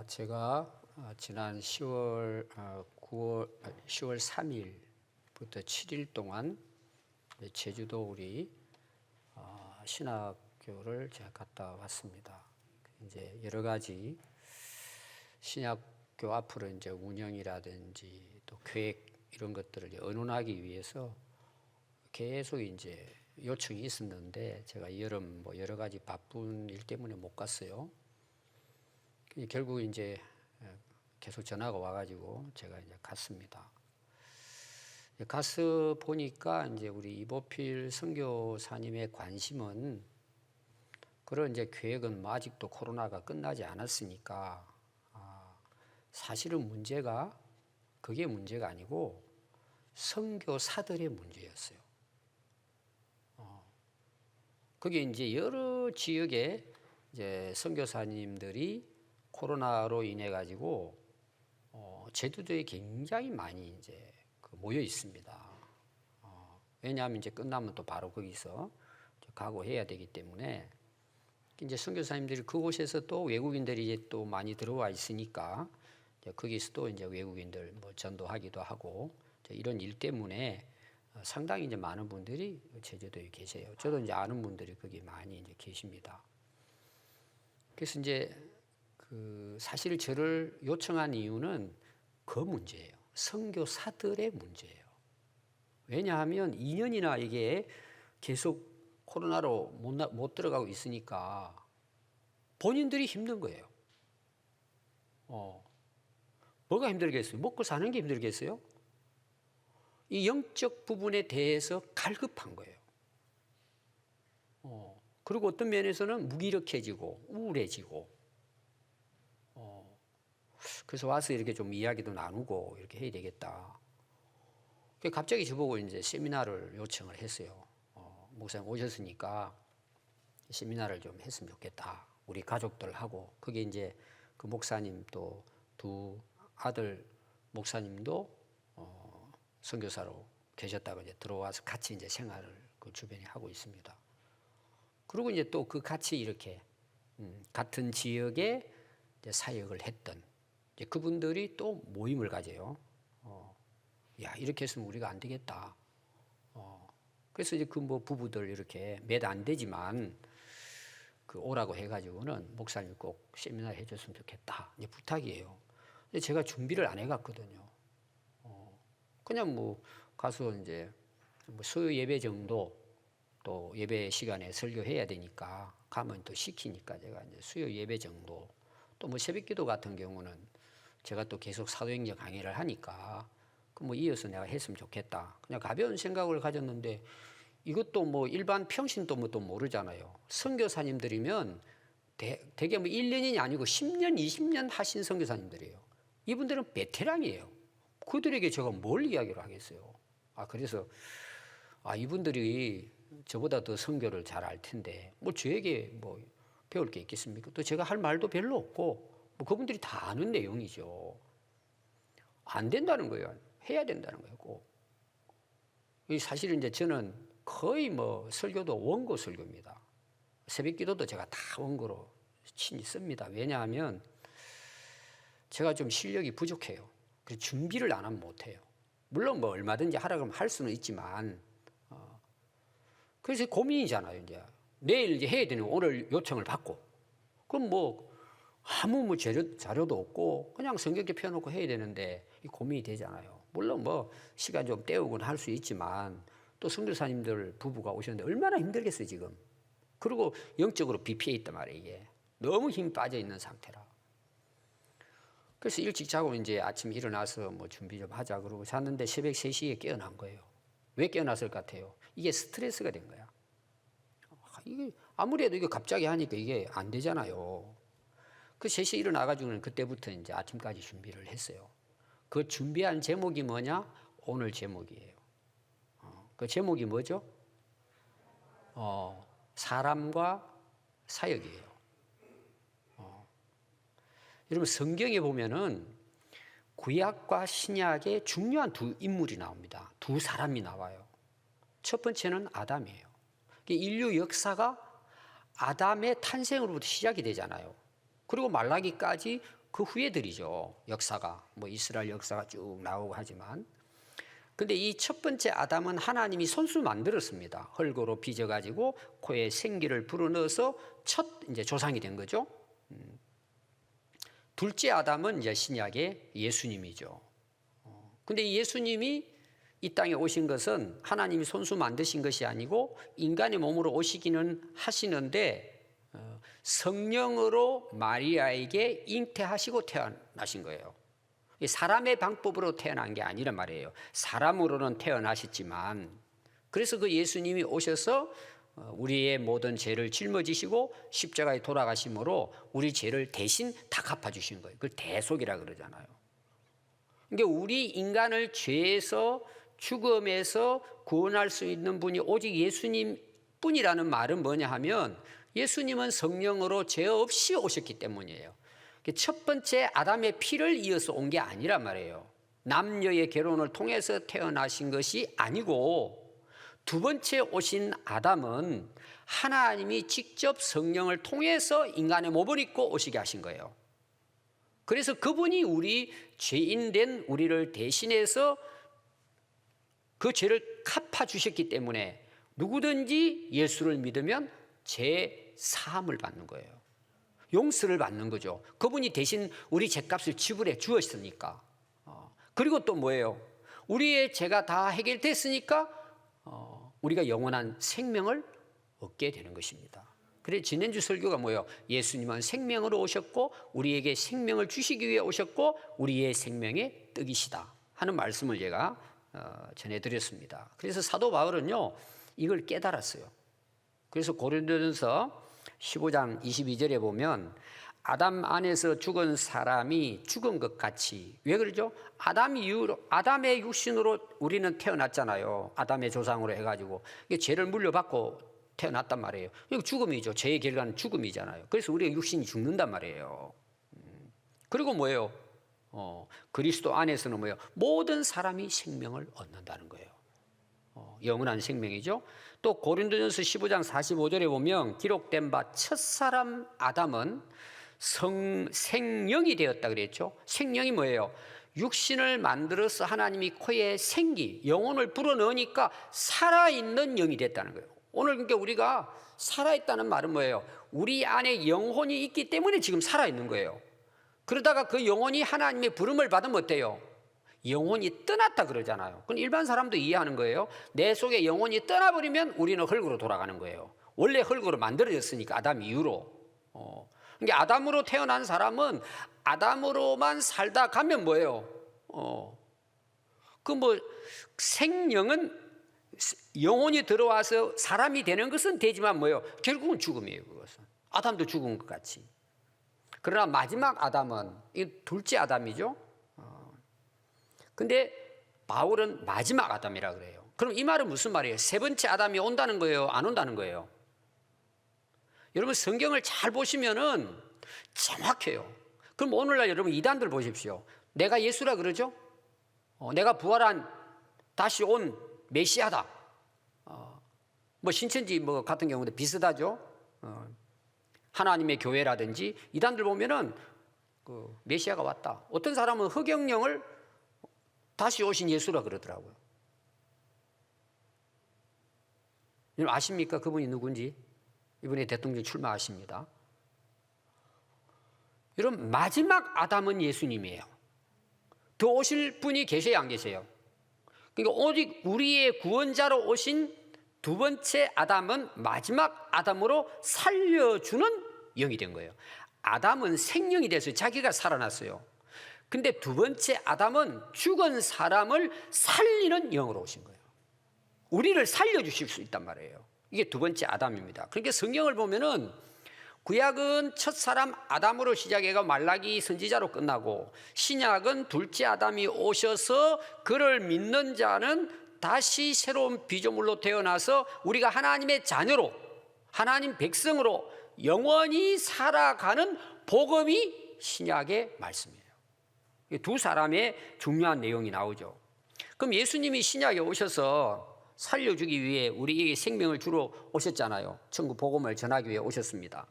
제가 지난 10월 3일부터 7일 동안 제주도 우리 신학교를 제가 갔다 왔습니다. 이제 여러 가지 신학교 앞으로 이제 운영이라든지 또 계획 이런 것들을 의논하기 위해서 계속 이제 요청이 있었는데 제가 여름 여러 가지 바쁜 일 때문에 못 갔어요. 결국 이제 계속 전화가 와가지고 제가 이제 갔습니다. 가서 보니까 이제 우리 이보필 선교사님의 관심은 그런 이제 계획은 아직도 코로나가 끝나지 않았으니까 사실은 문제가 그게 문제가 아니고 선교사들의 문제였어요. 그게 이제 여러 지역에 이제 선교사님들이 코로나로 인해 가지고 제주도에 굉장히 많이 이제 모여 있습니다. 왜냐하면 이제 끝나면 또 바로 거기서 가고 해야 되기 때문에 이제 선교사님들이 그곳에서 또 외국인들이 이제 또 많이 들어와 있으니까 이제 거기서 또 이제 외국인들 전도하기도 하고 이런 일 때문에 상당히 이제 많은 분들이 제주도에 계세요. 저도 이제 아는 분들이 거기 많이 이제 계십니다. 그래서 이제 사실 저를 요청한 이유는 그 문제예요. 선교사들의 문제예요. 왜냐하면 2년이나 이게 계속 코로나로 못 들어가고 있으니까 본인들이 힘든 거예요. 뭐가 힘들겠어요? 먹고 사는 게 힘들겠어요? 이 영적 부분에 대해서 갈급한 거예요. 그리고 어떤 면에서는 무기력해지고 우울해지고 그래서 와서 이렇게 좀 이야기도 나누고 이렇게 해야 되겠다. 갑자기 저보고 이제 세미나를 요청을 했어요. 목사님 오셨으니까 세미나를 좀 했으면 좋겠다. 우리 가족들하고. 그게 이제 그 목사님 또 두 아들 목사님도 선교사로 계셨다가 이제 들어와서 같이 이제 생활을 그 주변에 하고 있습니다. 그리고 이제 또 그 같이 이렇게 같은 지역에 이제 사역을 했던 이제 그분들이 또 모임을 가져요. 야, 이렇게 했으면 우리가 안 되겠다. 그래서 이제 그 부부들 이렇게 몇 안 되지만 오라고 해가지고는 목사님 꼭 세미나 해줬으면 좋겠다. 이제 부탁이에요. 근데 제가 준비를 안 해갔거든요. 그냥 가서 이제 수요 예배 정도 또 예배 시간에 설교해야 되니까 가면 또 시키니까 제가 이제 수요 예배 정도 또 새벽 기도 같은 경우는 제가 또 계속 사도행전 강의를 하니까 이어서 내가 했으면 좋겠다. 그냥 가벼운 생각을 가졌는데 이것도 일반 평신도 또 모르잖아요. 선교사님들이면 대개 1년이 아니고 10년, 20년 하신 선교사님들이에요. 이분들은 베테랑이에요. 그들에게 제가 뭘 이야기를 하겠어요. 그래서 이분들이 저보다 더 선교를 잘 알 텐데 저에게 배울 게 있겠습니까? 또 제가 할 말도 별로 없고 그분들이 다 아는 내용이죠. 안 된다는 거예요. 해야 된다는 거예요. 꼭. 사실은 이제 저는 거의 설교도 원고 설교입니다. 새벽 기도도 제가 다 원고로 친히 씁니다. 왜냐하면 제가 좀 실력이 부족해요. 그래서 준비를 안 하면 못해요. 물론 얼마든지 하라 그러면 할 수는 있지만 그래서 고민이잖아요. 이제 내일 이제 해야 되는 오늘 요청을 받고 그럼 아무 자료도 없고 그냥 성경에 펴놓고 해야 되는데 고민이 되잖아요. 물론 시간 좀 때우곤 할 수 있지만 또 선교사님들 부부가 오셨는데 얼마나 힘들겠어요 지금. 그리고 영적으로 비피해 있단 말이에요. 이게 너무 힘이 빠져 있는 상태라. 그래서 일찍 자고 이제 아침에 일어나서 준비 좀 하자 그러고 잤는데 새벽 3시에 깨어난 거예요. 왜 깨어났을 것 같아요? 이게 스트레스가 된 거야. 이게 아무래도 이거 갑자기 하니까 이게 안 되잖아요. 그 3시에 일어나가지고는 그때부터 이제 아침까지 준비를 했어요. 그 준비한 제목이 뭐냐? 오늘 제목이에요. 그 제목이 뭐죠? 사람과 사역이에요. 여러분 성경에 보면은 구약과 신약에 중요한 두 인물이 나옵니다. 두 사람이 나와요. 첫 번째는 아담이에요. 인류 역사가 아담의 탄생으로부터 시작이 되잖아요. 그리고 말라기까지 그 후예들이죠. 역사가 뭐 이스라엘 역사가 쭉 나오고 하지만, 근데 이 첫 번째 아담은 하나님이 손수 만들었습니다. 흙으로 빚어가지고 코에 생기를 불어넣어서 첫 이제 조상이 된 거죠. 둘째 아담은 이제 신약의 예수님이죠. 근데 이 예수님이 이 땅에 오신 것은 하나님이 손수 만드신 것이 아니고 인간의 몸으로 오시기는 하시는데 성령으로 마리아에게 잉태하시고 태어나신 거예요. 사람의 방법으로 태어난 게 아니란 말이에요. 사람으로는 태어나셨지만, 그래서 그 예수님이 오셔서 우리의 모든 죄를 짊어지시고 십자가에 돌아가심으로 우리 죄를 대신 다 갚아주신 거예요. 그걸 대속이라 그러잖아요. 그러니까 우리 인간을 죄에서 죽음에서 구원할 수 있는 분이 오직 예수님 뿐이라는 말은 뭐냐 하면, 예수님은 성령으로 죄 없이 오셨기 때문이에요. 첫 번째 아담의 피를 이어서 온 게 아니란 말이에요. 남녀의 결혼을 통해서 태어나신 것이 아니고, 두 번째 오신 아담은 하나님이 직접 성령을 통해서 인간의 몸을 입고 오시게 하신 거예요. 그래서 그분이 우리 죄인된 우리를 대신해서 그 죄를 갚아주셨기 때문에 누구든지 예수를 믿으면 죄 사함을 받는 거예요. 용서를 받는 거죠. 그분이 대신 우리 죄값을 지불해 주었으니까. 그리고 또 뭐예요? 우리의 죄가 다 해결됐으니까 우리가 영원한 생명을 얻게 되는 것입니다. 그래서 지난주 설교가 뭐예요? 예수님은 생명으로 오셨고 우리에게 생명을 주시기 위해 오셨고 우리의 생명의 떡이시다 하는 말씀을 제가 전해드렸습니다. 그래서 사도 바울은요 이걸 깨달았어요. 그래서 고린도전서 15장 22절에 보면 아담 안에서 죽은 사람이 죽은 것 같이, 왜 그러죠? 아담의 육신으로 우리는 태어났잖아요. 아담의 조상으로 해가지고 죄를 물려받고 태어났단 말이에요. 이거 죽음이죠. 죄의 결과는 죽음이잖아요. 그래서 우리의 육신이 죽는단 말이에요. 그리고 뭐예요? 그리스도 안에서는 뭐예요? 모든 사람이 생명을 얻는다는 거예요. 영원한 생명이죠. 또 고린도전서 15장 45절에 보면 기록된 바 첫사람 아담은 생령이 되었다 그랬죠. 생령이 뭐예요? 육신을 만들어서 하나님이 코에 생기, 영혼을 불어넣으니까 살아있는 영이 됐다는 거예요. 오늘 그러니까 우리가 살아있다는 말은 뭐예요? 우리 안에 영혼이 있기 때문에 지금 살아있는 거예요. 그러다가 그 영혼이 하나님의 부름을 받으면 어때요? 영혼이 떠났다 그러잖아요. 그럼 일반 사람도 이해하는 거예요. 내 속에 영혼이 떠나버리면 우리는 흙으로 돌아가는 거예요. 원래 흙으로 만들어졌으니까 아담 이후로. 그러니까 아담으로 태어난 사람은 아담으로만 살다 가면 뭐예요? 그 뭐 생명은 영혼이 들어와서 사람이 되는 것은 되지만 뭐예요? 결국은 죽음이에요. 그것은 아담도 죽은 것 같이. 그러나 마지막 아담은 이 둘째 아담이죠. 근데 바울은 마지막 아담이라 그래요. 그럼 이 말은 무슨 말이에요? 세 번째 아담이 온다는 거예요? 안 온다는 거예요? 여러분 성경을 잘 보시면은 정확해요. 그럼 오늘날 여러분 이단들 보십시오. 내가 예수라 그러죠? 내가 부활한 다시 온 메시아다. 뭐 신천지 뭐 같은 경우도 비슷하죠. 하나님의 교회라든지 이단들 보면은 그 메시아가 왔다. 어떤 사람은 흑영령을 다시 오신 예수라 그러더라고요. 여러분 아십니까? 그분이 누군지? 이번에 대통령 출마하십니다. 여러분 마지막 아담은 예수님이에요. 더 오실 분이 계세요, 안 계세요? 그러니까 오직 우리의 구원자로 오신 두 번째 아담은 마지막 아담으로 살려주는 영이 된 거예요. 아담은 생명이 돼서 자기가 살아났어요. 근데 두 번째 아담은 죽은 사람을 살리는 영으로 오신 거예요. 우리를 살려주실 수 있단 말이에요. 이게 두 번째 아담입니다. 그러니까 성경을 보면은 구약은 첫 사람 아담으로 시작해가 말라기 선지자로 끝나고 신약은 둘째 아담이 오셔서 그를 믿는 자는 다시 새로운 피조물로 태어나서 우리가 하나님의 자녀로 하나님 백성으로 영원히 살아가는 복음이 신약의 말씀이에요. 두 사람의 중요한 내용이 나오죠. 그럼 예수님이 신약에 오셔서 살려주기 위해 우리에게 생명을 주러 오셨잖아요. 천국 복음을 전하기 위해 오셨습니다.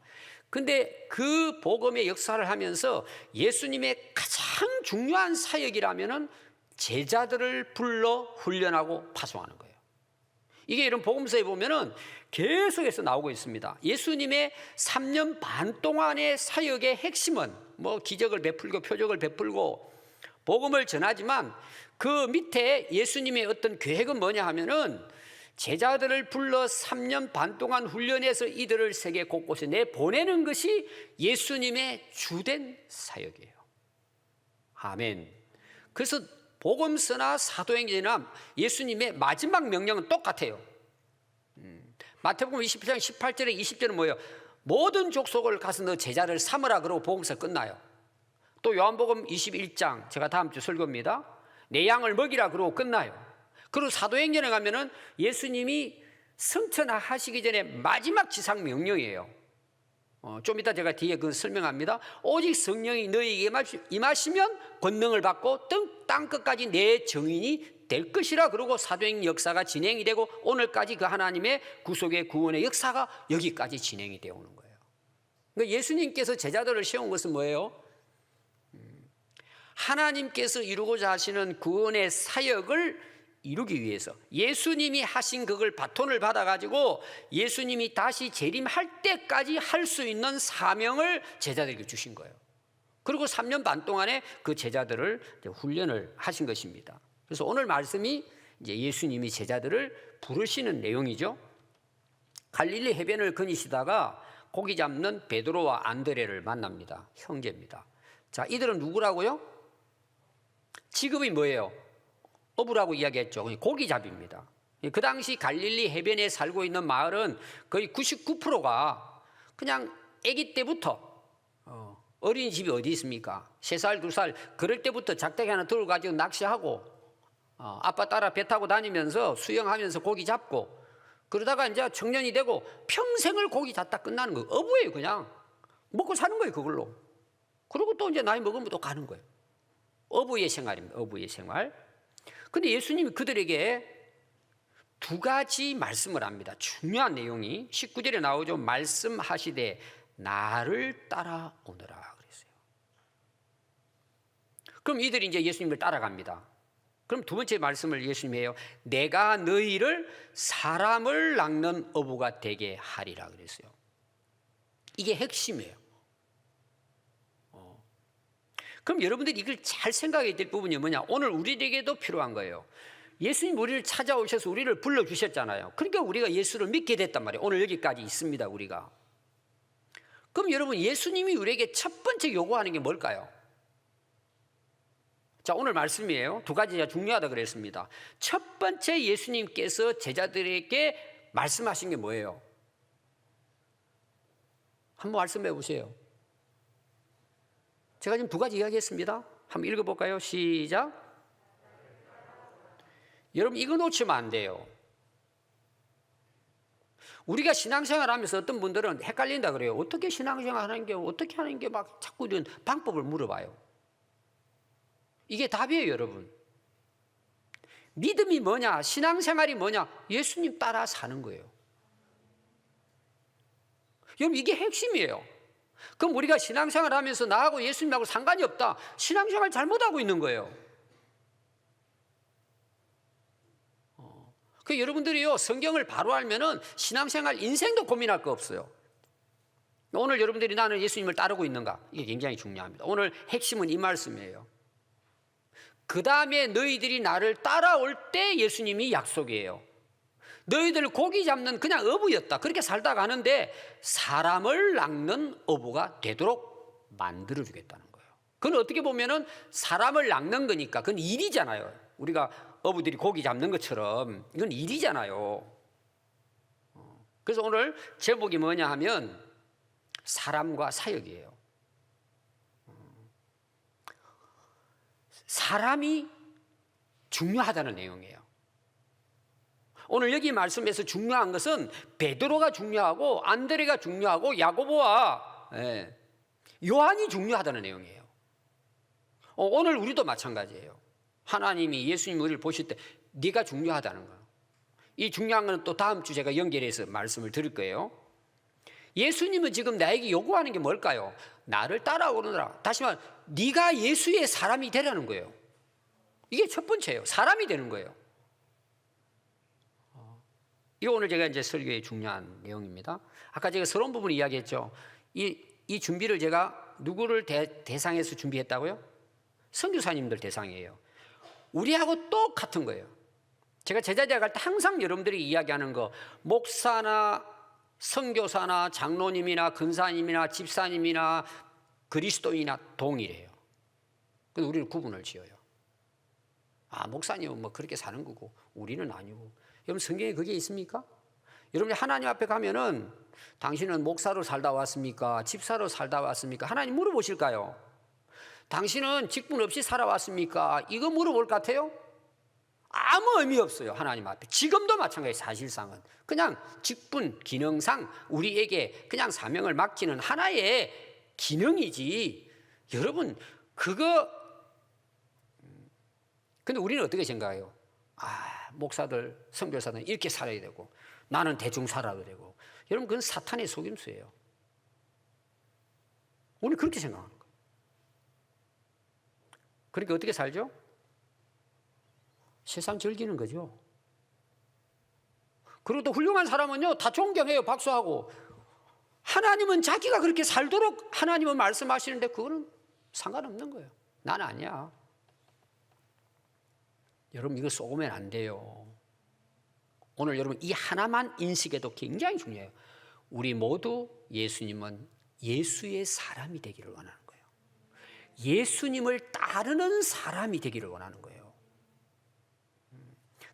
근데 그 복음의 역사를 하면서 예수님의 가장 중요한 사역이라면은 제자들을 불러 훈련하고 파송하는 거예요. 이게 이런 복음서에 보면은 계속해서 나오고 있습니다. 예수님의 3년 반 동안의 사역의 핵심은 뭐 기적을 베풀고 표적을 베풀고 복음을 전하지만 그 밑에 예수님의 어떤 계획은 뭐냐 하면은 제자들을 불러 3년 반 동안 훈련해서 이들을 세계 곳곳에 내보내는 것이 예수님의 주된 사역이에요. 아멘. 그래서 복음서나 사도행전이나 예수님의 마지막 명령은 똑같아요. 마태복음 27장 18절에 20절은 뭐예요? 모든 족속을 가서 너 제자를 삼으라 그러고 복음서 끝나요. 또 요한복음 21장, 제가 다음 주 설교입니다. 내 양을 먹이라 그러고 끝나요. 그리고 사도행전에 가면은 예수님이 승천하시기 전에 마지막 지상 명령이에요. 좀 이따 제가 뒤에 그 설명합니다. 오직 성령이 너희에게 임하시면 권능을 받고 땅 끝까지 내 증인이 될 것이라 그러고 사도행 역사가 진행이 되고 오늘까지 그 하나님의 구속의 구원의 역사가 여기까지 진행이 되어 오는 거예요. 그러니까 예수님께서 제자들을 세운 것은 뭐예요? 하나님께서 이루고자 하시는 구원의 사역을 이루기 위해서 예수님이 하신 그걸 바톤을 받아가지고 예수님이 다시 재림할 때까지 할 수 있는 사명을 제자들에게 주신 거예요. 그리고 3년 반 동안에 그 제자들을 훈련을 하신 것입니다. 그래서 오늘 말씀이 이제 예수님이 제자들을 부르시는 내용이죠. 갈릴리 해변을 거니시다가 고기 잡는 베드로와 안드레를 만납니다. 형제입니다. 자, 이들은 누구라고요? 직업이 뭐예요? 어부라고 이야기했죠. 고기잡이입니다. 그 당시 갈릴리 해변에 살고 있는 마을은 거의 99%가 그냥 아기 때부터 어린이집이 어디 있습니까? 3살, 2살 그럴 때부터 작대기 하나 들고 가지고 낚시하고 아빠 따라 배 타고 다니면서 수영하면서 고기 잡고 그러다가 이제 청년이 되고 평생을 고기 잡다 끝나는 거예요. 어부예요. 그냥 먹고 사는 거예요. 그걸로. 그리고 또 이제 나이 먹으면 또 가는 거예요. 어부의 생활입니다. 어부의 생활. 근데 예수님이 그들에게 2가지 말씀을 합니다. 중요한 내용이 19절에 나오죠. 말씀하시되 나를 따라오너라 그랬어요. 그럼 이들이 이제 예수님을 따라갑니다. 그럼 2번째 말씀을 예수님이 해요. 내가 너희를 사람을 낚는 어부가 되게 하리라 그랬어요. 이게 핵심이에요. 그럼 여러분들이 이걸 잘 생각해야 될 부분이 뭐냐? 오늘 우리에게도 필요한 거예요. 예수님 우리를 찾아오셔서 우리를 불러주셨잖아요. 그러니까 우리가 예수를 믿게 됐단 말이에요. 오늘 여기까지 있습니다. 우리가. 그럼 여러분 예수님이 우리에게 첫 번째 요구하는 게 뭘까요? 자, 오늘 말씀이에요. 2가지가 중요하다 그랬습니다. 첫 번째 예수님께서 제자들에게 말씀하신 게 뭐예요? 한번 말씀해 보세요. 제가 지금 2가지 이야기했습니다. 한번 읽어볼까요? 시작. 여러분 이거 놓치면 안 돼요. 우리가 신앙생활 하면서 어떤 분들은 헷갈린다 그래요. 어떻게 신앙생활 하는 게 어떻게 하는 게 막 자꾸 이런 방법을 물어봐요. 이게 답이에요. 여러분 믿음이 뭐냐, 신앙생활이 뭐냐, 예수님 따라 사는 거예요. 여러분 이게 핵심이에요. 그럼 우리가 신앙생활 하면서 나하고 예수님하고 상관이 없다, 신앙생활 잘못하고 있는 거예요. 그 여러분들이요 성경을 바로 알면은 신앙생활 인생도 고민할 거 없어요. 오늘 여러분들이 나는 예수님을 따르고 있는가, 이게 굉장히 중요합니다. 오늘 핵심은 이 말씀이에요. 그 다음에 너희들이 나를 따라올 때 예수님이 약속이에요. 너희들 고기 잡는 그냥 어부였다, 그렇게 살다 가는데 사람을 낚는 어부가 되도록 만들어주겠다는 거예요. 그건 어떻게 보면은 사람을 낚는 거니까 그건 일이잖아요. 우리가 어부들이 고기 잡는 것처럼 이건 일이잖아요. 그래서 오늘 제목이 뭐냐 하면 사람과 사역이에요. 사람이 중요하다는 내용이에요. 오늘 여기 말씀에서 중요한 것은 베드로가 중요하고 안드레가 중요하고 야고보와 요한이 중요하다는 내용이에요. 오늘 우리도 마찬가지예요. 하나님이 예수님 우리를 보실 때 네가 중요하다는 거예요. 이 중요한 건 또 다음 주 제가 연결해서 말씀을 드릴 거예요. 예수님은 지금 나에게 요구하는 게 뭘까요? 나를 따라오느라. 다시 말해, 네가 예수의 사람이 되라는 거예요. 이게 첫 번째예요. 사람이 되는 거예요. 이거 오늘 제가 이제 설교의 중요한 내용입니다. 아까 제가 서론 부분 이야기했죠. 이 준비를 제가 누구를 대상해서 준비했다고요? 선교사님들 대상이에요. 우리하고 똑같은 거예요. 제가 제자들 갈 때 항상 여러분들이 이야기하는 거, 목사나 선교사나 장로님이나 근사님이나 집사님이나 그리스도인이나 동일해요. 근데 우리는 구분을 지어요. 아, 목사님은 뭐 그렇게 사는 거고 우리는 아니고. 여러분 성경에 그게 있습니까? 여러분이 하나님 앞에 가면은 당신은 목사로 살다 왔습니까? 집사로 살다 왔습니까? 하나님 물어보실까요? 당신은 직분 없이 살아왔습니까? 이거 물어볼 것 같아요? 아무 의미 없어요. 하나님 앞에. 지금도 마찬가지. 사실상은 그냥 직분 기능상 우리에게 그냥 사명을 맡기는 하나의 기능이지. 여러분 그거. 근데 우리는 어떻게 생각해요? 아, 목사들 선교사들 이렇게 살아야 되고 나는 대충 살아도 되고. 여러분 그건 사탄의 속임수예요. 우리는 그렇게 생각하는 거예요. 그러니까 어떻게 살죠? 세상 즐기는 거죠. 그리고 또 훌륭한 사람은요, 다 존경해요. 박수하고. 하나님은 자기가 그렇게 살도록 하나님은 말씀하시는데 그거는 상관없는 거예요. 난 아니야. 여러분 이거 쏘면 안 돼요. 오늘 여러분 이 하나만 인식해도 굉장히 중요해요. 우리 모두 예수님은 예수의 사람이 되기를 원하는 거예요. 예수님을 따르는 사람이 되기를 원하는 거예요.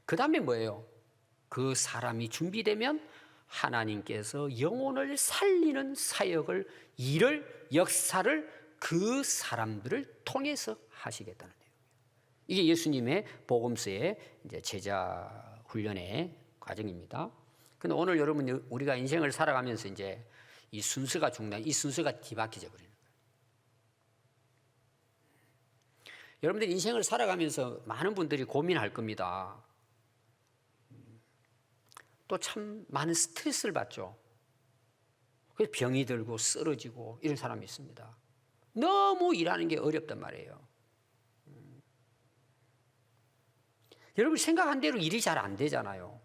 그 다음에 뭐예요? 그 사람이 준비되면 하나님께서 영혼을 살리는 사역을, 일을, 역사를 그 사람들을 통해서 하시겠다는 내용이에요. 이게 예수님의 복음서의 이제 제자 훈련의 과정입니다. 근데 오늘 여러분 우리가 인생을 살아가면서 이제 이 순서가 중요한, 이 순서가 뒤바뀌져 버리는 거예요. 여러분들 인생을 살아가면서 많은 분들이 고민할 겁니다. 또 참 많은 스트레스를 받죠. 그래서 병이 들고 쓰러지고 이런 사람이 있습니다. 너무 일하는 게 어렵단 말이에요. 여러분 생각한 대로 일이 잘 안 되잖아요.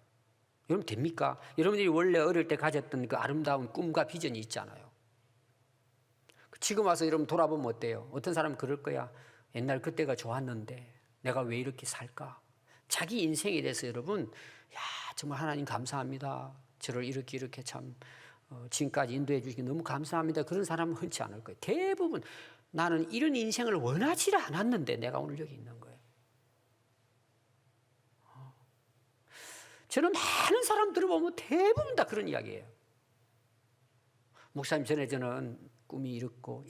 여러분 됩니까? 여러분들이 원래 어릴 때 가졌던 그 아름다운 꿈과 비전이 있잖아요. 지금 와서 여러분 돌아보면 어때요? 어떤 사람은 그럴 거야. 옛날 그때가 좋았는데 내가 왜 이렇게 살까? 자기 인생에 대해서 여러분, 야 정말 하나님 감사합니다. 저를 이렇게 참 지금까지 인도해 주시기 너무 감사합니다. 그런 사람은 흔치 않을 거예요. 대부분 나는 이런 인생을 원하지 않았는데 내가 오늘 여기 있는 거예요. 저는 많은 사람들을 보면 대부분 다 그런 이야기예요. 목사님 전에 저는 꿈이 이렇고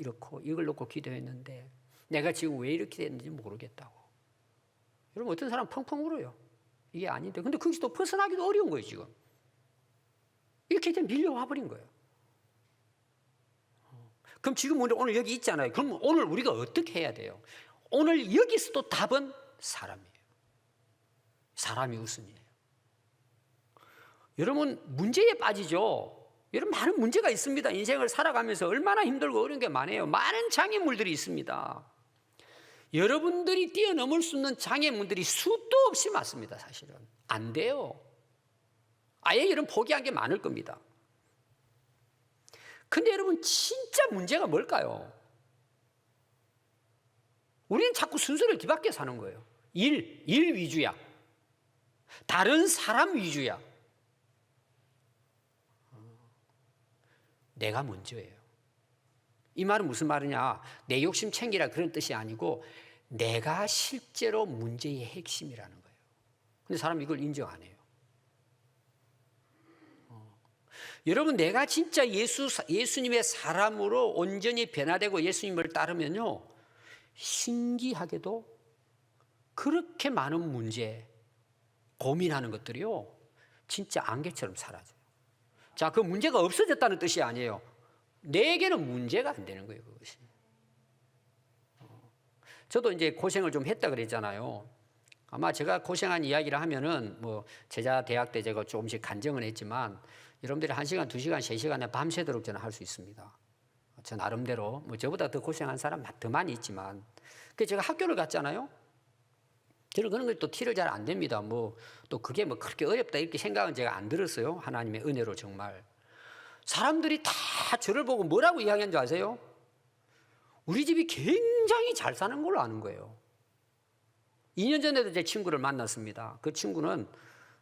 이걸 놓고 기도했는데 내가 지금 왜 이렇게 됐는지 모르겠다고. 여러분 어떤 사람 펑펑 울어요. 이게 아닌데. 근데 거기서 또 벗어나기도 어려운 거예요 지금. 이렇게 이제 밀려와 버린 거예요. 그럼 지금 오늘 여기 있잖아요. 그럼 오늘 우리가 어떻게 해야 돼요? 오늘 여기서도 답은 사람이에요. 사람이 우선이에요. 여러분 문제에 빠지죠. 여러분 많은 문제가 있습니다. 인생을 살아가면서 얼마나 힘들고 어려운 게 많아요. 많은 장애물들이 있습니다. 여러분들이 뛰어넘을 수 있는 장애물들이 수도 없이 많습니다. 사실은 안 돼요. 아예 여러분 포기한 게 많을 겁니다. 근데 여러분 진짜 문제가 뭘까요? 우리는 자꾸 순서를 뒤바뀌어 사는 거예요. 일 위주야. 다른 사람 위주야. 내가 먼저예요. 이 말은 무슨 말이냐? 내 욕심 챙기라 그런 뜻이 아니고 내가 실제로 문제의 핵심이라는 거예요. 근데 사람이 이걸 인정 안 해요. 여러분 내가 진짜 예수님의 사람으로 온전히 변화되고 예수님을 따르면요, 신기하게도 그렇게 많은 문제, 고민하는 것들이요 진짜 안개처럼 사라져요. 자, 그 문제가 없어졌다는 뜻이 아니에요. 내게는 문제가 안 되는 거예요, 그것이. 저도 이제 고생을 좀 했다 그랬잖아요. 아마 제가 고생한 이야기를 하면은 뭐 제자 대학 때 제가 조금씩 간증을 했지만 여러분들이 1시간, 2시간, 3시간에 밤새도록 저는 할 수 있습니다. 저 나름대로 뭐 저보다 더 고생한 사람 더 많이 있지만 그 제가 학교를 갔잖아요. 저는 그런 걸 또 티를 잘 안 냅니다. 뭐 또 그게 뭐 그렇게 어렵다 이렇게 생각은 제가 안 들었어요. 하나님의 은혜로 정말. 사람들이 다 저를 보고 뭐라고 이야기한 줄 아세요? 우리 집이 굉장히 잘 사는 걸로 아는 거예요. 2년 전에도 제 친구를 만났습니다. 그 친구는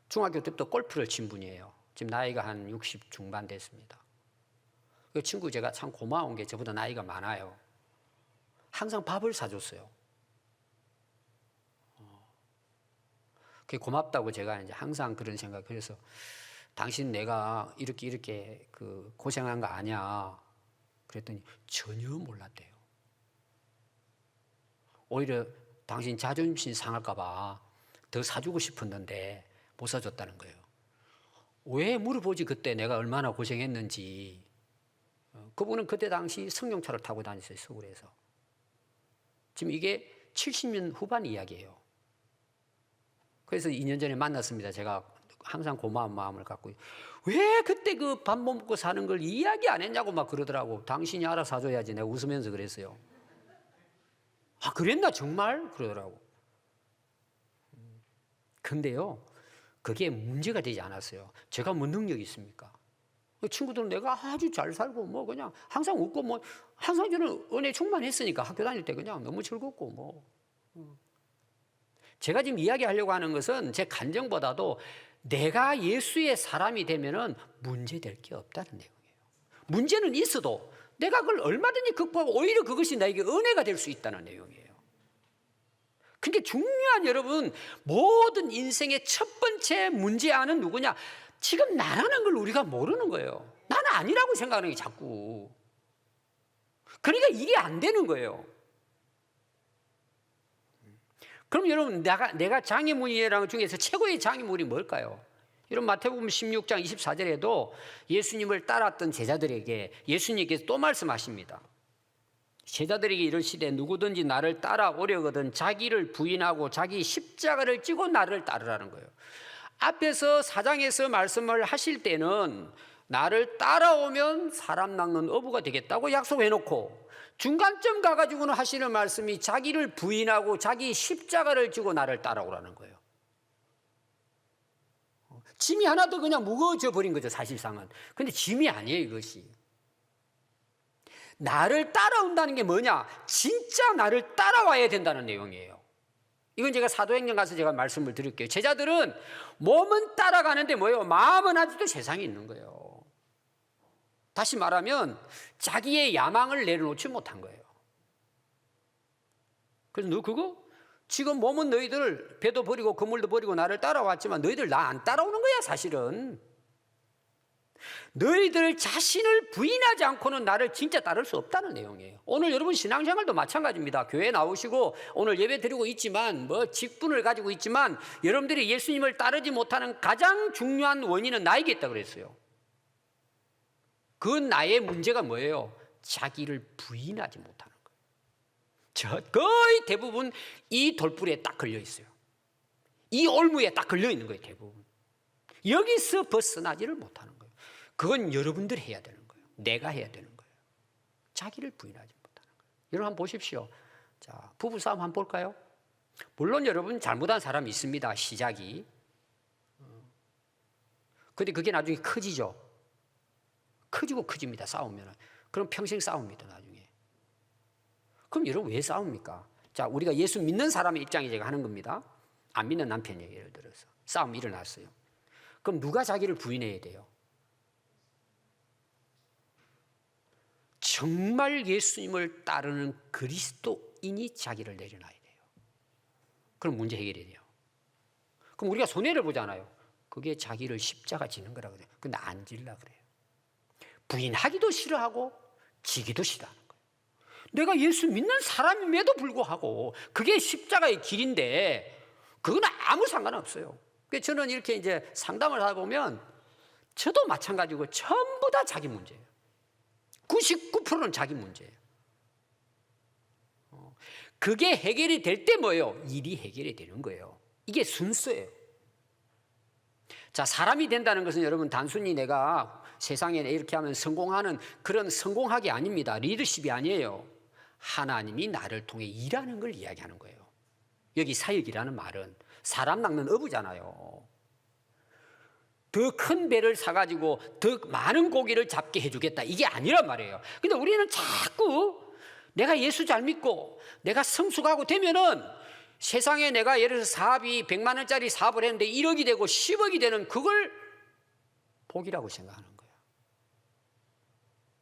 중학교 때부터 골프를 친 분이에요. 지금 나이가 한 60 중반 됐습니다. 그 친구 제가 참 고마운 게 저보다 나이가 많아요. 항상 밥을 사줬어요. 그게 고맙다고 제가 이제 항상 그런 생각. 그래서 당신 내가 이렇게 그 고생한 거 아냐? 그랬더니 전혀 몰랐대요. 오히려 당신 자존심 상할까봐 더 사주고 싶었는데 못 사줬다는 거예요. 왜 물어보지 그때 내가 얼마나 고생했는지. 그분은 그때 당시 승용차를 타고 다녔어요. 서울에서. 지금 이게 70년 후반 이야기예요. 그래서 2년 전에 만났습니다. 제가 항상 고마운 마음을 갖고 왜 그때 그 밥 못 먹고 사는 걸 이야기 안 했냐고 막 그러더라고. 당신이 알아서 사줘야지. 내가 웃으면서 그랬어요. 아, 그랬나 정말? 그러더라고. 근데요, 그게 문제가 되지 않았어요. 제가 뭐 능력이 있습니까? 친구들은 내가 아주 잘 살고 뭐 그냥 항상 웃고 뭐 항상 저는 은혜 충만했으니까 학교 다닐 때 그냥 너무 즐겁고 뭐. 제가 지금 이야기하려고 하는 것은 제 간증보다도 내가 예수의 사람이 되면은 문제될 게 없다는 내용이에요. 문제는 있어도 내가 그걸 얼마든지 극복하고 오히려 그것이 나에게 은혜가 될 수 있다는 내용이에요. 그게 중요한 여러분, 모든 인생의 첫 번째 문제아는 누구냐? 지금 나라는 걸 우리가 모르는 거예요. 나는 아니라고 생각하는 게 자꾸. 그러니까 일이 안 되는 거예요. 그럼 여러분, 내가 장애물이라는 것 중에서 최고의 장애물이 뭘까요? 여러분, 마태복음 16장 24절에도 예수님을 따랐던 제자들에게 예수님께서 또 말씀하십니다. 제자들에게 이르시되 누구든지 나를 따라오려거든 자기를 부인하고 자기 십자가를 지고 나를 따르라는 거예요. 앞에서 4장에서 말씀을 하실 때는 나를 따라오면 사람 낚는 어부가 되겠다고 약속해놓고 중간점 가가지고는 하시는 말씀이 자기를 부인하고 자기 십자가를 지고 나를 따라오라는 거예요. 짐이 하나도 그냥 무거워져 버린 거죠, 사실상은. 근데 짐이 아니에요, 이것이. 나를 따라온다는 게 뭐냐? 진짜 나를 따라와야 된다는 내용이에요. 이건 제가 사도행전 가서 제가 말씀을 드릴게요. 제자들은 몸은 따라가는데 뭐예요? 마음은 아직도 세상에 있는 거예요. 다시 말하면 자기의 야망을 내려놓지 못한 거예요. 그래서 너 그거? 지금 몸은 너희들 배도 버리고 그물도 버리고 나를 따라왔지만 너희들 나 안 따라오는 거야 사실은. 너희들 자신을 부인하지 않고는 나를 진짜 따를 수 없다는 내용이에요. 오늘 여러분 신앙생활도 마찬가지입니다. 교회 나오시고 오늘 예배 드리고 있지만 뭐 직분을 가지고 있지만 여러분들이 예수님을 따르지 못하는 가장 중요한 원인은 나에게 있다고 그랬어요. 그 나의 문제가 뭐예요? 자기를 부인하지 못하는 거예요. 거의 대부분 이 돌부리에 딱 걸려 있어요. 이 올무에 딱 걸려 있는 거예요, 대부분. 여기서 벗어나지를 못하는 거예요. 그건 여러분들이 해야 되는 거예요. 내가 해야 되는 거예요. 자기를 부인하지 못하는 거예요. 여러분 한번 보십시오. 자, 부부싸움 한번 볼까요? 물론 여러분 잘못한 사람이 있습니다. 시작이. 근데 그게 나중에 커지죠. 커지고 커집니다. 싸우면. 그럼 평생 싸웁니다. 나중에. 그럼 여러분 왜 싸웁니까? 자, 우리가 예수 믿는 사람의 입장에 제가 하는 겁니다. 안 믿는 남편이 예를 들어서 싸움이 일어났어요. 그럼 누가 자기를 부인해야 돼요? 정말 예수님을 따르는 그리스도인이 자기를 내려놔야 돼요. 그럼 문제 해결이 돼요. 그럼 우리가 손해를 보잖아요. 그게 자기를 십자가 지는 거라 그래요. 근데 안 질라 그래요. 부인하기도 싫어하고 지기도 싫어하는 거예요. 내가 예수 믿는 사람임에도 불구하고 그게 십자가의 길인데 그건 아무 상관없어요. 그래서 저는 이렇게 이제 상담을 하다 보면 저도 마찬가지고 전부 다 자기 문제예요. 99%는 자기 문제예요. 그게 해결이 될 때 뭐예요? 일이 해결이 되는 거예요. 이게 순서예요. 자, 사람이 된다는 것은 여러분 단순히 내가 세상에 이렇게 하면 성공하는 그런 성공학이 아닙니다. 리더십이 아니에요. 하나님이 나를 통해 일하는 걸 이야기하는 거예요. 여기 사역이라는 말은 사람 낚는 어부잖아요. 더 큰 배를 사가지고 더 많은 고기를 잡게 해주겠다, 이게 아니란 말이에요. 근데 우리는 자꾸 내가 예수 잘 믿고 내가 성숙하고 되면은 세상에 내가 예를 들어서 사업이 100만 원짜리 사업을 했는데 1억이 되고 10억이 되는 그걸 복이라고 생각하는 거예요.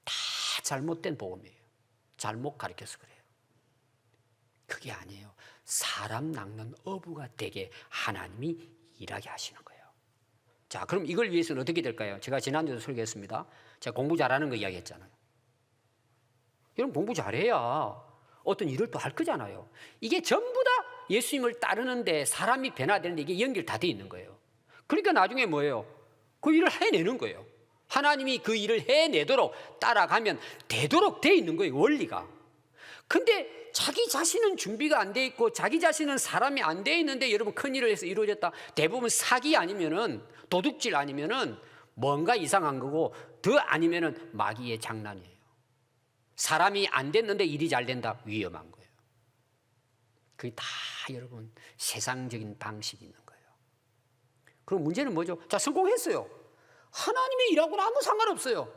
다 잘못된 복음이에요. 잘못 가르쳐서 그래요. 그게 아니에요. 사람 낚는 어부가 되게 하나님이 일하게 하시는 거예요. 자, 그럼 이걸 위해서는 어떻게 될까요? 제가 지난주에도 설교했습니다. 제가 공부 잘하는 거 이야기했잖아요. 여러분, 공부 잘해야 어떤 일을 또 할 거잖아요. 이게 전부 다 예수님을 따르는데 사람이 변화되는데 이게 연결 다 돼 있는 거예요. 그러니까 나중에 뭐예요? 그 일을 해내는 거예요. 하나님이 그 일을 해내도록 따라가면 되도록 돼 있는 거예요, 원리가. 근데 자기 자신은 준비가 안 돼 있고 자기 자신은 사람이 안 돼 있는데 여러분 큰 일을 해서 이루어졌다. 대부분 사기 아니면은 도둑질 아니면은 뭔가 이상한 거고, 더 아니면은 마귀의 장난이에요. 사람이 안 됐는데 일이 잘 된다, 위험한 거예요. 그게 다 여러분 세상적인 방식이 있는 거예요. 그럼 문제는 뭐죠? 자, 성공했어요. 하나님의 일하고는 아무 상관없어요.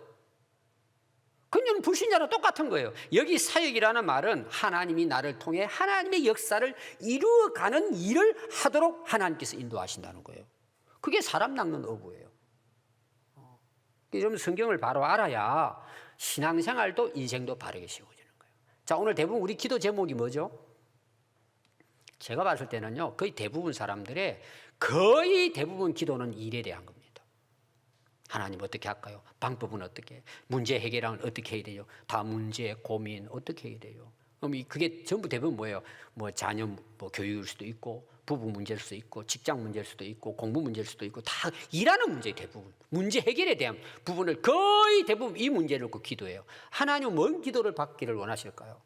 그냥 불신자랑 똑같은 거예요. 여기 사역이라는 말은 하나님이 나를 통해 하나님의 역사를 이루어가는 일을 하도록 하나님께서 인도하신다는 거예요. 그게 사람 낚는 어부예요. 여러분 성경을 바로 알아야 신앙생활도 인생도 바르게 세워지는 거예요. 자, 오늘 대부분 우리 기도 제목이 뭐죠? 제가 봤을 때는요, 거의 대부분 사람들의 거의 대부분 기도는 일에 대한 겁니다. 하나님 어떻게 할까요? 방법은 어떻게? 문제 해결은 어떻게 해야 돼요? 다 문제, 고민 어떻게 해야 돼요? 그럼 그게 전부 대부분 뭐예요? 뭐 자녀 교육일 수도 있고, 부부 문제일 수도 있고, 직장 문제일 수도 있고, 공부 문제일 수도 있고, 다 일하는 문제 대부분. 문제 해결에 대한 부분을 거의 대부분 이 문제를 놓고 기도해요. 하나님은 뭔 기도를 받기를 원하실까요?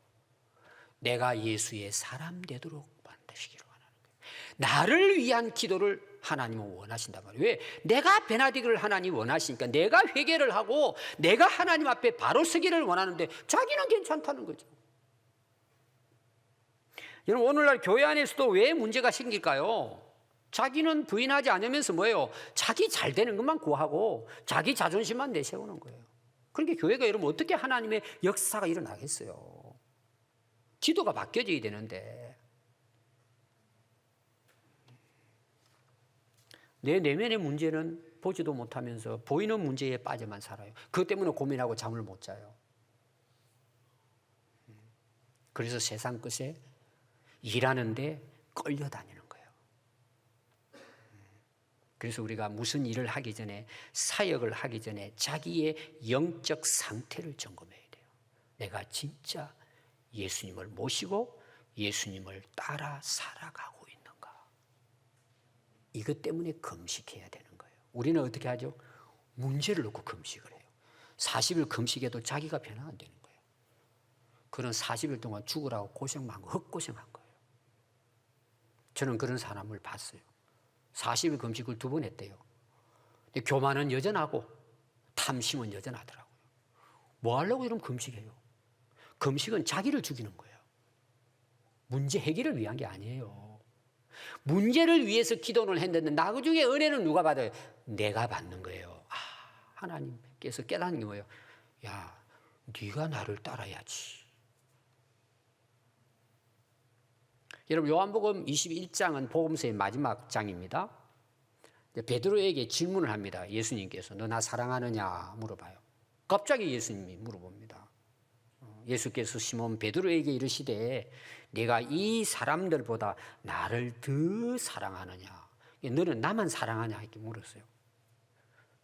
내가 예수의 사람 되도록 만드시기를 원하는 거예요. 나를 위한 기도를 하나님은 원하신단 말이에요. 왜? 내가 변화되기를 하나님이 원하시니까 내가 회개를 하고 내가 하나님 앞에 바로 서기를 원하는데 자기는 괜찮다는 거죠. 여러분, 오늘날 교회 안에서도 왜 문제가 생길까요? 자기는 부인하지 않으면서 뭐예요? 자기 잘 되는 것만 구하고 자기 자존심만 내세우는 거예요. 그러니까 교회가 여러분 어떻게 하나님의 역사가 일어나겠어요? 기도가 바뀌어져야 되는데 내 내면의 문제는 보지도 못하면서 보이는 문제에 빠져만 살아요. 그것 때문에 고민하고 잠을 못 자요. 그래서 세상 끝에 일하는데 끌려다니는 거예요. 그래서 우리가 무슨 일을 하기 전에, 사역을 하기 전에 자기의 영적 상태를 점검해야 돼요. 내가 진짜 예수님을 모시고 예수님을 따라 살아가고 있는가? 이것 때문에 금식해야 되는 거예요. 우리는 어떻게 하죠? 문제를 놓고 금식을 해요. 40일 금식해도 자기가 변화 안 되는 거예요. 그런 40일 동안 죽으라고 고생만 하고 헛고생한 거예요. 저는 그런 사람을 봤어요. 40일 금식을 2번 했대요. 근데 교만은 여전하고 탐심은 여전하더라고요. 뭐 하려고 이런 금식해요? 금식은 자기를 죽이는 거예요. 문제 해결을 위한 게 아니에요. 문제를 위해서 기도를 했는데 나중에 은혜는 누가 받아요? 내가 받는 거예요. 하나님께서 깨닫는 게 뭐예요? 야, 네가 나를 따라야지. 여러분, 요한복음 21장은 복음서의 마지막 장입니다. 베드로에게 질문을 합니다. 예수님께서 너 나 사랑하느냐 물어봐요. 갑자기 예수님이 물어봅니다. 예수께서 시몬 베드로에게 이르시되 네가 이 사람들보다 나를 더 사랑하느냐, 너는 나만 사랑하냐 이렇게 물었어요.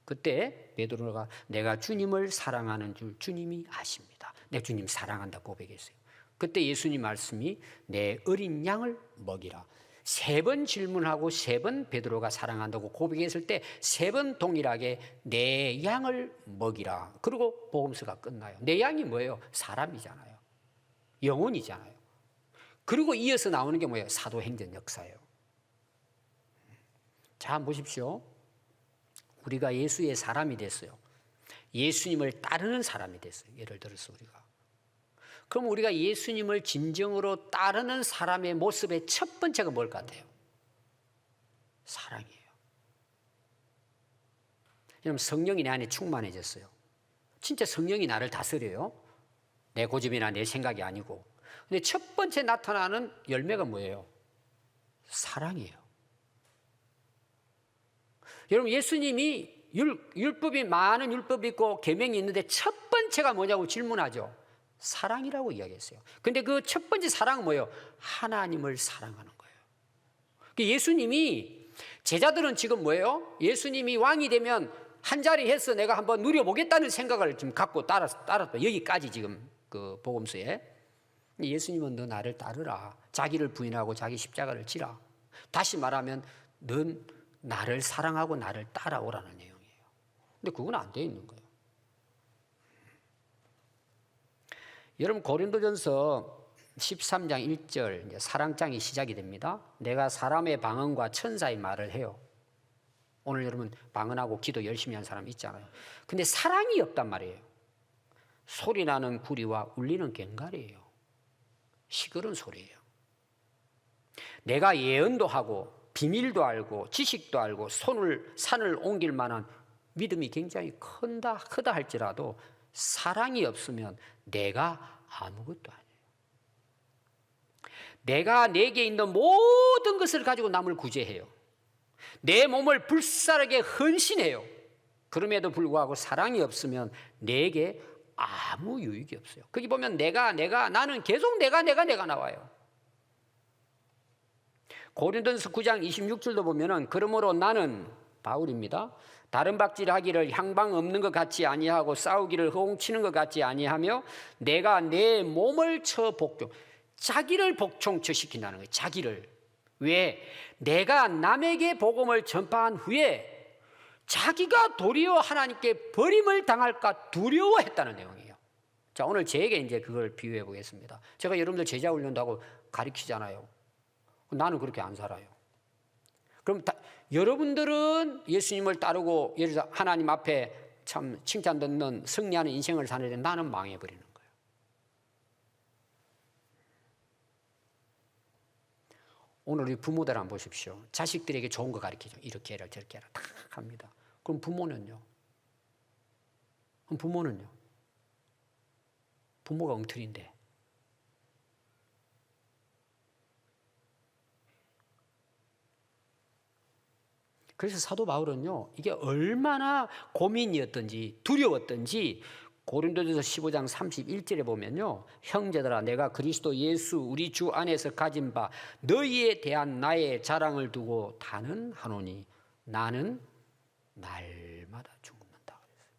그때 베드로가 내가 주님을 사랑하는 줄 주님이 아십니다. 내 주님 사랑한다 고백했어요. 그때 예수님 말씀이 내 어린 양을 먹이라. 3번 질문하고 3번 베드로가 사랑한다고 고백했을 때 3번 동일하게 내 양을 먹이라. 그리고 복음서가 끝나요. 내 양이 뭐예요? 사람이잖아요. 영혼이잖아요. 그리고 이어서 나오는 게 뭐예요? 사도행전 역사예요. 자, 한번 보십시오. 우리가 예수의 사람이 됐어요. 예수님을 따르는 사람이 됐어요. 예를 들어서 우리가. 그럼 우리가 예수님을 진정으로 따르는 사람의 모습의 첫 번째가 뭘 같아요? 사랑이에요. 여러분, 성령이 내 안에 충만해졌어요. 진짜 성령이 나를 다스려요. 내 고집이나 내 생각이 아니고. 근데 첫 번째 나타나는 열매가 뭐예요? 사랑이에요. 여러분, 예수님이 율법이 많은 율법이 있고 계명이 있는데 첫 번째가 뭐냐고 질문하죠. 사랑이라고 이야기했어요. 근데 그 첫 번째 사랑은 뭐예요? 하나님을 사랑하는 거예요. 예수님이, 제자들은 지금 뭐예요? 예수님이 왕이 되면 한 자리 해서 내가 한번 누려보겠다는 생각을 지금 갖고 따랐다. 여기까지 지금 그 복음서에. 예수님은 너 나를 따르라. 자기를 부인하고 자기 십자가를 지라. 다시 말하면 넌 나를 사랑하고 나를 따라오라는 내용이에요. 근데 그건 안 돼 있는 거예요. 여러분, 고린도전서 13장 1절 이제 사랑장이 시작이 됩니다. 내가 사람의 방언과 천사의 말을 해요. 오늘 여러분 방언하고 기도 열심히 한 사람 있잖아요. 근데 사랑이 없단 말이에요. 소리나는 구리와 울리는 꽹과리예요. 시끄러운 소리예요. 내가 예언도 하고 비밀도 알고 지식도 알고 산을 옮길 만한 믿음이 굉장히 크다 할지라도 사랑이 없으면 내가 아무것도 아니에요. 내가 내게 있는 모든 것을 가지고 남을 구제해요. 내 몸을 불사르게 헌신해요. 그럼에도 불구하고 사랑이 없으면 내게 아무 유익이 없어요. 거기 보면 나는 계속 내가 나와요. 고린도전서 9장 26절도 보면은 그러므로 나는 바울입니다. 다른 박질하기를 향방 없는 것 같이 아니하고 싸우기를 허공치는 것 같이 아니하며 내가 내 몸을 쳐 복종, 자기를 복종시킨다는 거예요. 자기를. 왜? 내가 남에게 복음을 전파한 후에 자기가 도리어 하나님께 버림을 당할까 두려워했다는 내용이에요. 자, 오늘 제게 이제 그걸 비유해 보겠습니다. 제가 여러분들 제자 훈련도 하고 가르치잖아요. 나는 그렇게 안 살아요. 그럼 여러분들은 예수님을 따르고 예를 들어 하나님 앞에 참 칭찬 듣는 승리하는 인생을 사는데 나는 망해버리는 거예요. 오늘 우리 부모들 한번 보십시오. 자식들에게 좋은 거 가르치죠. 이렇게 해라 저렇게 해라 다 합니다. 그럼 부모는요? 부모가 엉터리인데. 그래서 사도 바울은요, 이게 얼마나 고민이었던지 두려웠던지 고린도전서 15장 31절에 보면요, 형제들아 내가 그리스도 예수 우리 주 안에서 가진 바 너희에 대한 나의 자랑을 두고 단언하노니 나는 날마다 죽는다 그랬어요.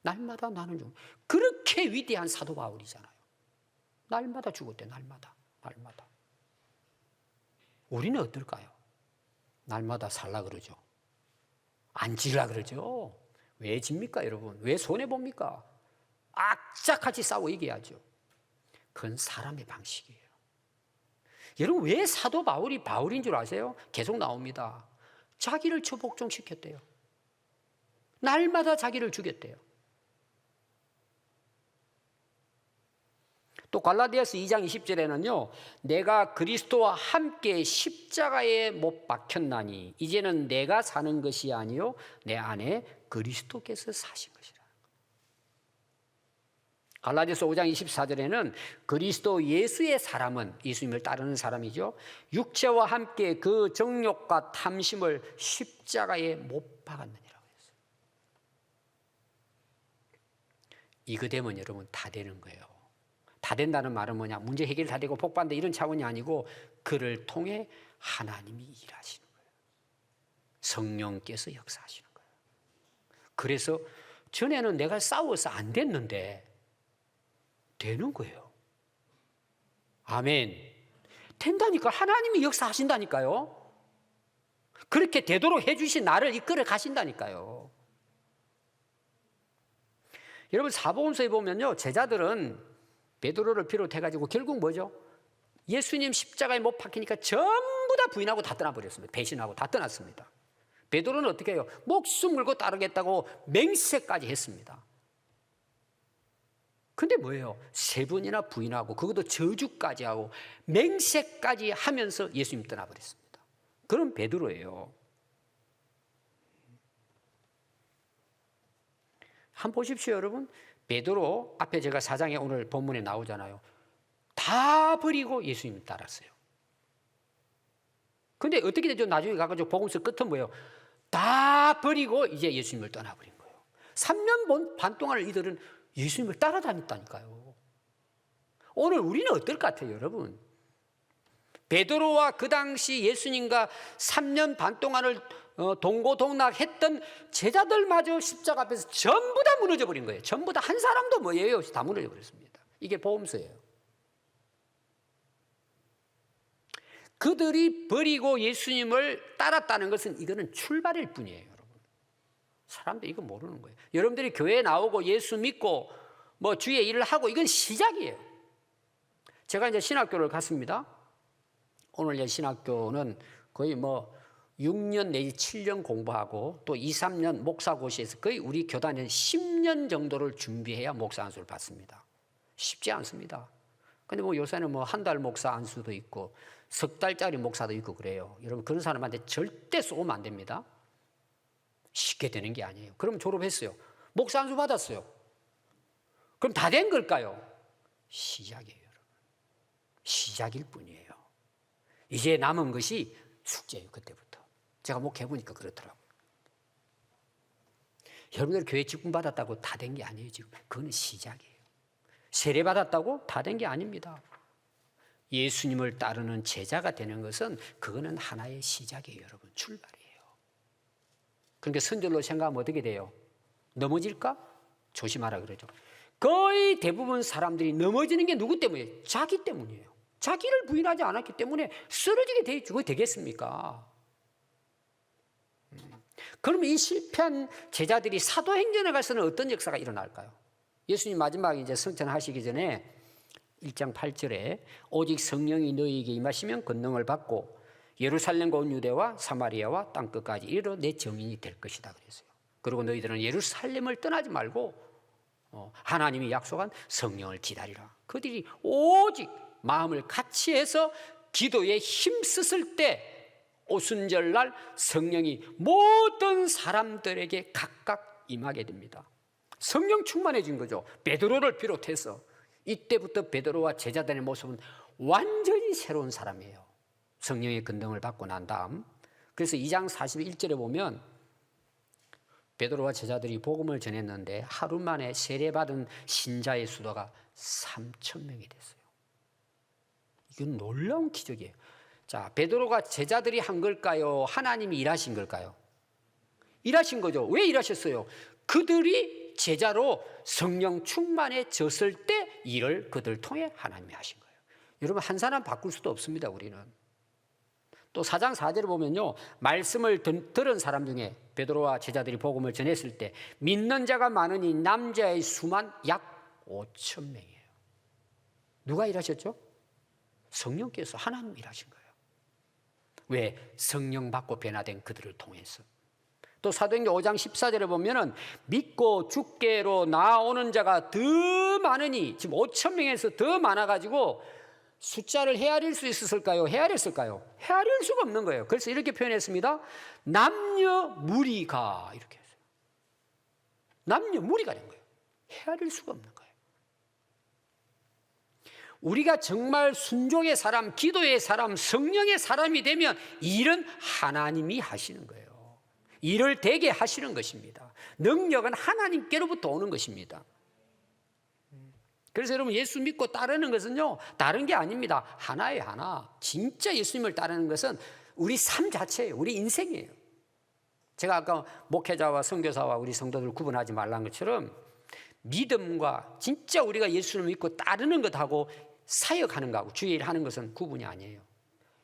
날마다 나는 죽는다. 그렇게 위대한 사도 바울이잖아요. 날마다 죽었대. 날마다. 우리는 어떨까요? 날마다 살라 그러죠. 안 지라 그러죠. 왜 집니까, 여러분? 왜 손해봅니까? 악착같이 싸워 이겨야죠. 그건 사람의 방식이에요. 여러분, 왜 사도 바울이 바울인 줄 아세요? 계속 나옵니다. 자기를 초복종시켰대요. 날마다 자기를 죽였대요. 또 갈라디아서 2장 20절에는요. 내가 그리스도와 함께 십자가에 못 박혔나니 이제는 내가 사는 것이 아니요 내 안에 그리스도께서 사신 것이라. 갈라디아서 5장 24절에는 그리스도 예수의 사람은 예수님을 따르는 사람이죠. 육체와 함께 그 정욕과 탐심을 십자가에 못 박았느니라고 했어요. 이거 되면 여러분 다 되는 거예요. 다 된다는 말은 뭐냐? 문제 해결 다 되고 복받는다 이런 차원이 아니고 그를 통해 하나님이 일하시는 거예요. 성령께서 역사하시는 거예요. 그래서 전에는 내가 싸워서 안 됐는데 되는 거예요. 아멘. 된다니까. 하나님이 역사하신다니까요. 그렇게 되도록 해주신 나를 이끌어 가신다니까요. 여러분 사복음서에 보면요, 제자들은 베드로를 비롯해가지고 결국 뭐죠? 예수님 십자가에 못 박히니까 전부 다 부인하고 다 떠나버렸습니다. 배신하고 다 떠났습니다. 베드로는 어떻게 해요? 목숨 걸고 따르겠다고 맹세까지 했습니다. 근데 뭐예요? 3번이나 부인하고 그것도 저주까지 하고 맹세까지 하면서 예수님 떠나버렸습니다. 그런 베드로예요. 한번 보십시오, 여러분. 베드로 앞에 제가 4장에 오늘 본문에 나오잖아요. 다 버리고 예수님 따랐어요. 근데 어떻게 되죠? 나중에 가가지고 복음서 끝은 뭐예요? 다 버리고 이제 예수님을 떠나버린 거예요. 3년 반 동안을 이들은 예수님을 따라다녔다니까요. 오늘 우리는 어떨 것 같아요, 여러분? 베드로와 그 당시 예수님과 3년 반 동안을 동고동락했던 제자들마저 십자가 앞에서 전부 다 무너져 버린 거예요. 전부 다 한 사람도 뭐 예외 없이 다 무너져 버렸습니다. 이게 복음서예요. 그들이 버리고 예수님을 따랐다는 것은 이거는 출발일 뿐이에요, 여러분. 사람들 이거 모르는 거예요. 여러분들이 교회에 나오고 예수 믿고 뭐 주의 일을 하고 이건 시작이에요. 제가 이제 신학교를 갔습니다. 오늘 이제 신학교는 거의 뭐 6년 내지 7년 공부하고 또 2, 3년 목사고시에서 거의 우리 교단에는 10년 정도를 준비해야 목사 안수를 받습니다. 쉽지 않습니다. 근데 뭐 요새는 뭐 한 달 목사 안수도 있고 석 달짜리 목사도 있고 그래요. 여러분 그런 사람한테 절대 쏘면 안 됩니다. 쉽게 되는 게 아니에요. 그럼 졸업했어요. 목사 안수 받았어요. 그럼 다 된 걸까요? 시작이에요, 여러분. 시작일 뿐이에요. 이제 남은 것이 숙제예요, 그때부터. 제가 목해보니까 그렇더라고요. 여러분들 교회 직분 받았다고 다 된 게 아니에요, 지금. 그거는 시작이에요. 세례 받았다고 다 된 게 아닙니다. 예수님을 따르는 제자가 되는 것은 그거는 하나의 시작이에요, 여러분. 출발이에요. 그러니까 선절로 생각하면 어떻게 돼요? 넘어질까? 조심하라 그러죠. 거의 대부분 사람들이 넘어지는 게 누구 때문이에요? 자기 때문이에요. 자기를 부인하지 않았기 때문에 쓰러지게 돼 있죠. 그게 되겠습니까? 그러면 이 실패한 제자들이 사도행전에 가서는 어떤 역사가 일어날까요? 예수님 마지막에 이제 승천하시기 전에 1장 8절에 오직 성령이 너희에게 임하시면 권능을 받고 예루살렘과 온 유대와 사마리아와 땅끝까지 이르러 내 증인이 될 것이다 그랬어요. 그리고 너희들은 예루살렘을 떠나지 말고 하나님이 약속한 성령을 기다리라. 그들이 오직 마음을 같이 해서 기도에 힘쓰을 때 오순절날 성령이 모든 사람들에게 각각 임하게 됩니다. 성령 충만해진 거죠. 베드로를 비롯해서. 이때부터 베드로와 제자들의 모습은 완전히 새로운 사람이에요. 성령의 권능을 받고 난 다음. 그래서 2장 41절에 보면 베드로와 제자들이 복음을 전했는데 하루 만에 세례받은 신자의 수도가 3,000명이 됐어요. 이건 놀라운 기적이에요. 자, 베드로가 제자들이 한 걸까요? 하나님이 일하신 걸까요? 일하신 거죠. 왜 일하셨어요? 그들이 제자로 성령 충만해졌을 때 일을 그들 통해 하나님이 하신 거예요. 여러분 한 사람 바꿀 수도 없습니다. 우리는. 또 4장 4절을 보면요. 말씀을 들은 사람 중에 베드로와 제자들이 복음을 전했을 때 믿는 자가 많으니 남자의 수만 약 5,000명이에요. 누가 일하셨죠? 성령께서 하나님 일하신 거예요. 왜? 성령 받고 변화된 그들을 통해서. 또 사도행전 5장 14절에 보면은 믿고 주께로 나오는 자가 더 많으니 지금 5,000명에서 더 많아가지고 숫자를 헤아릴 수 있었을까요? 헤아렸을까요? 헤아릴 수가 없는 거예요. 그래서 이렇게 표현했습니다. 남녀 무리가 이렇게 했어요. 남녀 무리가 된 거예요. 헤아릴 수가 없는 거예요. 우리가 정말 순종의 사람, 기도의 사람, 성령의 사람이 되면 일은 하나님이 하시는 거예요. 일을 되게 하시는 것입니다. 능력은 하나님께로부터 오는 것입니다. 그래서 여러분 예수 믿고 따르는 것은요 다른 게 아닙니다. 하나예요, 하나. 진짜 예수님을 따르는 것은 우리 삶 자체예요. 우리 인생이에요. 제가 아까 목회자와 선교사와 우리 성도들 구분하지 말라는 것처럼 믿음과 진짜 우리가 예수를 믿고 따르는 것하고 사역하는 것하고 주의 일 하는 것은 구분이 아니에요.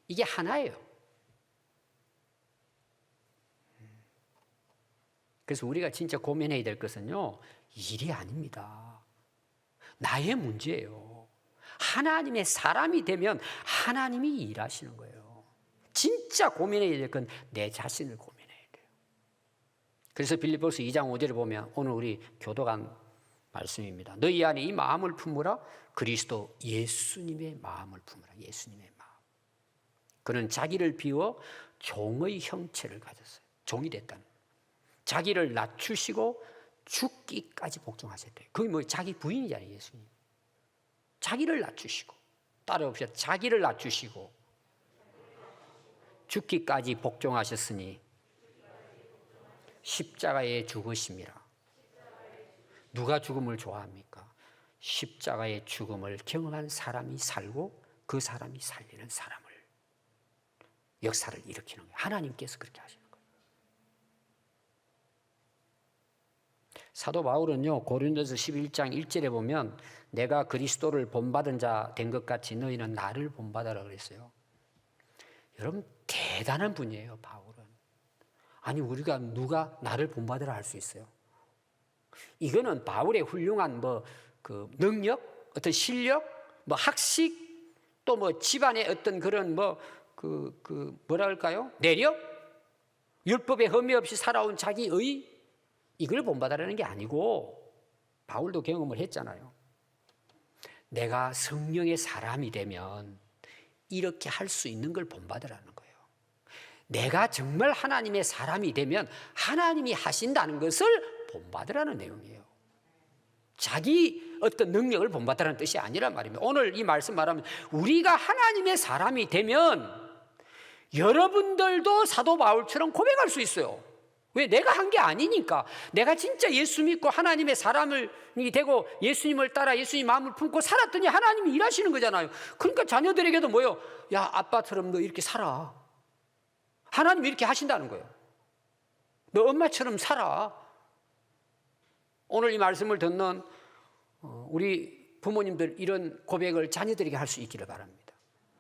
이게 하나예요. 그래서 우리가 진짜 고민해야 될 것은요 일이 아닙니다. 나의 문제예요. 하나님의 사람이 되면 하나님이 일하시는 거예요. 진짜 고민해야 될 건 내 자신을 고민해야 돼요. 그래서 빌립보서 2장 5절에 보면 오늘 우리 교도관 말씀입니다. 너희 안에 이 마음을 품으라. 그리스도 예수님의 마음을 품으라. 예수님의 마음. 그는 자기를 비워 종의 형체를 가졌어요. 종이 됐다는 거예요. 자기를 낮추시고 죽기까지 복종하셨대요. 그게 뭐 자기 부인이잖아요. 예수님. 자기를 낮추시고 따라옵시다. 자기를 낮추시고 죽기까지 복종하셨으니 십자가에 죽으심이라. 누가 죽음을 좋아합니까? 십자가의 죽음을 경험한 사람이 살고 그 사람이 살리는 사람을, 역사를 일으키는 거예요. 하나님께서 그렇게 하시는 거예요. 사도 바울은요, 고린도서 11장 1절에 보면 내가 그리스도를 본받은 자 된 것 같이 너희는 나를 본받아라 그랬어요. 여러분 대단한 분이에요, 바울은. 아니 우리가 누가 나를 본받으라 할 수 있어요? 이거는 바울의 훌륭한 그 능력, 어떤 실력, 학식, 또 집안의 어떤 그런 뭐라 할까요? 내력, 율법에 흠이 없이 살아온 자기의 이걸 본받으라는 게 아니고, 바울도 경험을 했잖아요. 내가 성령의 사람이 되면 이렇게 할 수 있는 걸 본받으라는 거예요. 내가 정말 하나님의 사람이 되면 하나님이 하신다는 것을 본받으라는 내용이에요. 자기 어떤 능력을 본받으라는 뜻이 아니란 말입니다. 오늘 이 말씀 말하면 우리가 하나님의 사람이 되면 여러분들도 사도 바울처럼 고백할 수 있어요. 왜? 내가 한 게 아니니까. 내가 진짜 예수 믿고 하나님의 사람이 되고 예수님을 따라 예수님 마음을 품고 살았더니 하나님이 일하시는 거잖아요. 그러니까 자녀들에게도 뭐예요? 야, 아빠처럼 너 이렇게 살아. 하나님이 이렇게 하신다는 거예요. 너 엄마처럼 살아. 오늘 이 말씀을 듣는 우리 부모님들 이런 고백을 자녀들에게 할 수 있기를 바랍니다.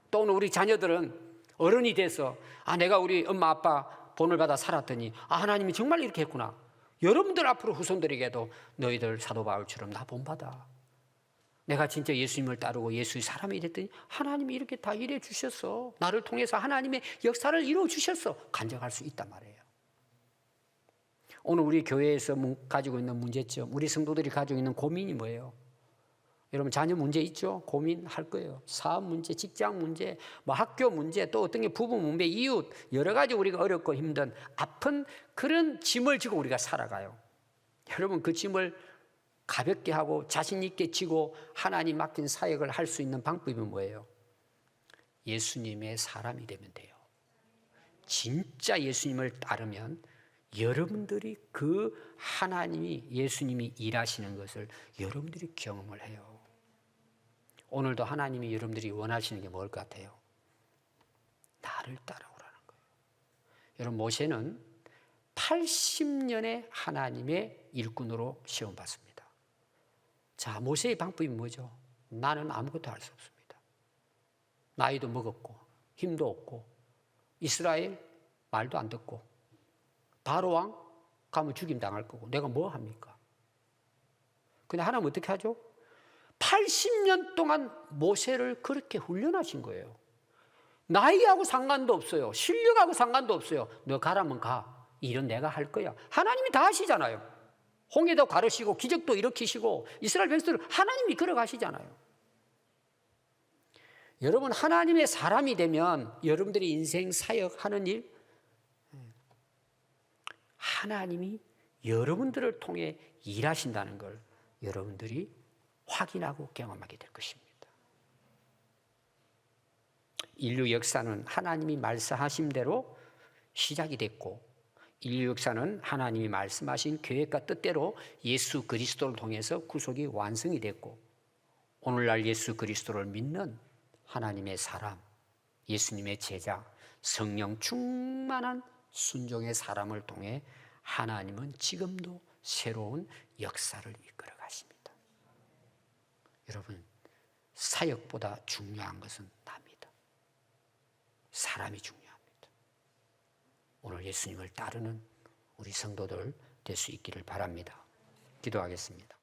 또 오늘 우리 자녀들은 어른이 돼서 내가 우리 엄마 아빠 본을 받아 살았더니 하나님이 정말 이렇게 했구나. 여러분들 앞으로 후손들에게도 너희들 사도 바울처럼 나 본받아. 내가 진짜 예수님을 따르고 예수의 사람이 됐더니 하나님이 이렇게 다 일해 주셨어. 나를 통해서 하나님의 역사를 이루어 주셨어. 간증할 수 있단 말이에요. 오늘 우리 교회에서 가지고 있는 문제점, 우리 성도들이 가지고 있는 고민이 뭐예요? 여러분 자녀 문제 있죠? 고민할 거예요. 사업 문제, 직장 문제, 학교 문제, 또 어떤 게 부부 문제, 이웃, 여러 가지 우리가 어렵고 힘든 아픈 그런 짐을 지고 우리가 살아가요. 여러분 그 짐을 가볍게 하고 자신 있게 지고 하나님 맡긴 사역을 할 수 있는 방법이 뭐예요? 예수님의 사람이 되면 돼요. 진짜 예수님을 따르면 여러분들이 그 하나님이 예수님이 일하시는 것을 여러분들이 경험을 해요. 오늘도 하나님이 여러분들이 원하시는 게 뭘 것 같아요? 나를 따라오라는 거예요. 여러분 모세는 80년의 하나님의 일꾼으로 시험받습니다. 자, 모세의 방법이 뭐죠? 나는 아무것도 할 수 없습니다. 나이도 먹었고 힘도 없고 이스라엘 말도 안 듣고 바로 왕 가면 죽임 당할 거고 내가 뭐 합니까? 근데 하나님 어떻게 하죠? 80년 동안 모세를 그렇게 훈련하신 거예요. 나이하고 상관도 없어요. 실력하고 상관도 없어요. 너 가라면 가. 일은 내가 할 거야. 하나님이 다 하시잖아요. 홍해도 가르시고 기적도 일으키시고 이스라엘 백성들을 하나님이 걸어가시잖아요. 여러분 하나님의 사람이 되면 여러분들이 인생 사역하는 일 하나님이 여러분들을 통해 일하신다는 걸 여러분들이 확인하고 경험하게 될 것입니다. 인류 역사는 하나님이 말씀하신 대로 시작이 됐고 인류 역사는 하나님이 말씀하신 계획과 뜻대로 예수 그리스도를 통해서 구속이 완성이 됐고 오늘날 예수 그리스도를 믿는 하나님의 사람, 예수님의 제자, 성령 충만한 순종의 사람을 통해 하나님은 지금도 새로운 역사를 이끌어 가십니다. 여러분, 사역보다 중요한 것은 나입니다. 사람이 중요합니다. 오늘 예수님을 따르는 우리 성도들 될 수 있기를 바랍니다. 기도하겠습니다.